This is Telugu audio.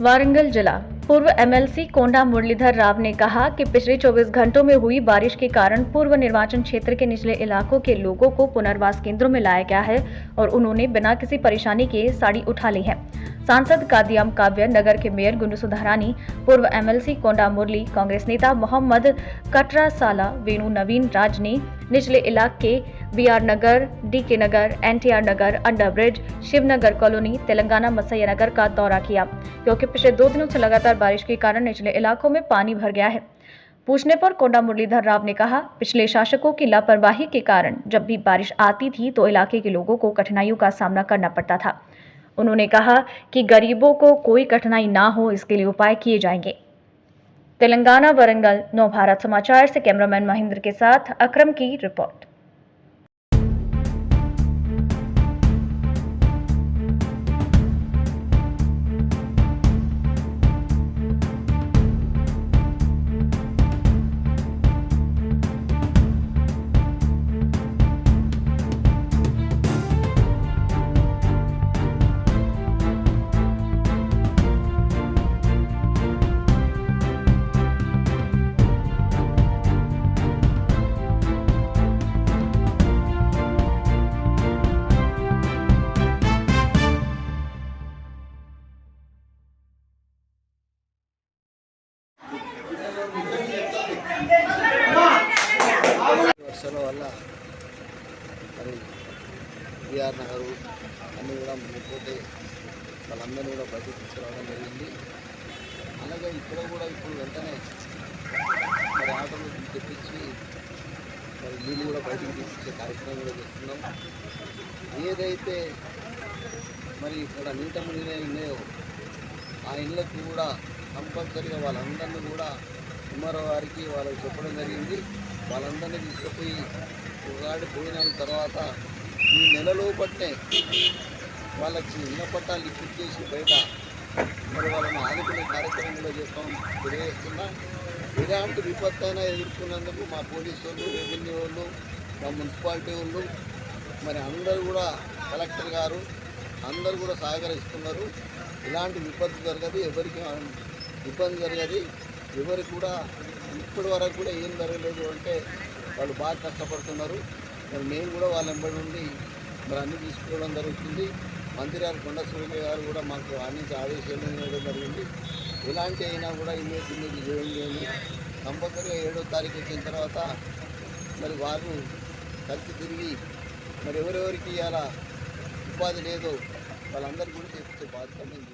वारंगल जिला पूर्व एमएलसी कोंडा मुरलीधर राव ने कहा कि पिछले 24 घंटों में हुई बारिश के कारण पूर्व निर्वाचन क्षेत्र के निचले इलाकों के लोगों को पुनर्वास केंद्रों में लाया गया है और उन्होंने बिना किसी परेशानी के साड़ी उठा ली है। सांसद कादियाम काव्य, नगर के मेयर गुंडू सुधारानी, पूर्व एमएलसी कोंडा मुरली, कांग्रेस नेता मोहम्मद कटरा साला, वेणु नवीन राज ने निचले इलाके BR Nagar, DK Nagar, NTR Nagar, under bridge, Shivnagar colony, Telangana Masaiah Nagar का दौरा किया क्योंकि पिछले 2 दिनों से लगातार बारिश के कारण निचले इलाकों में पानी भर गया है। पूछने पर कोंडा मुरलीधर राव ने कहा, पिछले शासकों की लापरवाही के कारण जब भी बारिश आती थी तो इलाके के लोगों को कठिनाइयों का सामना करना पड़ता था। उन्होंने कहा कि गरीबों को कोई कठिनाई ना हो, इसके लिए उपाय किए जाएंगे। तेलंगाना वारंगल, नव भारत समाचार से कैमरामैन महेंद्र के साथ अकरम की रिपोर्ट। వర్షాల వల్ల మరి బీఆర్ నగరు అన్నీ కూడా మునిగిపోతే వాళ్ళందరినీ కూడా బయటకు తీసుకురావడం జరిగింది. అలాగే ఇప్పుడు వెంటనే మరి ఆటోలు తెప్పించి మరి నీళ్ళు కూడా బయటకు తెప్పించే కార్యక్రమం కూడా చేస్తున్నాం. ఏదైతే మరి ఇక్కడ నీట మునిగినవి ఉన్నాయో ఆ ఇళ్ళకు కూడా కంపల్సరీగా వాళ్ళందరినీ కూడా ఎంఆర్ఓ గారికి వాళ్ళకి చెప్పడం జరిగింది. వాళ్ళందరినీ తీసుకుపోయి ఉగాడి పోయిన తర్వాత ఈ నెలలో పట్టే వాళ్ళకి ఇళ్ళ పట్టాలు ఇప్పించేసి బయట మరి వాళ్ళని ఆదుకునే కార్యక్రమం కూడా చేస్తాం తెలియజేస్తున్నా. ఎలాంటి విపత్తు అయినా ఎదుర్కొన్నందుకు మా పోలీసు వాళ్ళు, రెవెన్యూ వాళ్ళు, మా మున్సిపాలిటీ వాళ్ళు మరి అందరూ కూడా, కలెక్టర్ గారు అందరూ కూడా సహకరిస్తున్నారు. ఇలాంటి విపత్తు జరగదు, ఎవరికి ఇబ్బంది జరగదు, ఎవరికి కూడా ఇప్పటి వరకు కూడా ఏం జరగలేదు. అంటే వాళ్ళు బాగా కష్టపడుతున్నారు. మరి మేము కూడా వాళ్ళ వెంబడి నుండి మరి అన్నీ తీసుకోవడం జరుగుతుంది. మంత్రి గారు కొండ సురేఖ గారు కూడా మాకు అన్నించి ఆదేశాలు ఇవ్వడం జరిగింది. ఎలాంటి అయినా కూడా ఇమేజ్ చేయండి. కంపల్సరీగా 7వ తారీఖు వచ్చిన తర్వాత మరి వారు కలిసి తిరిగి మరి ఎవరెవరికి ఇలా ఉపాధి లేదో వాళ్ళందరికీ కూడా చేపించే బాధ్యత మేము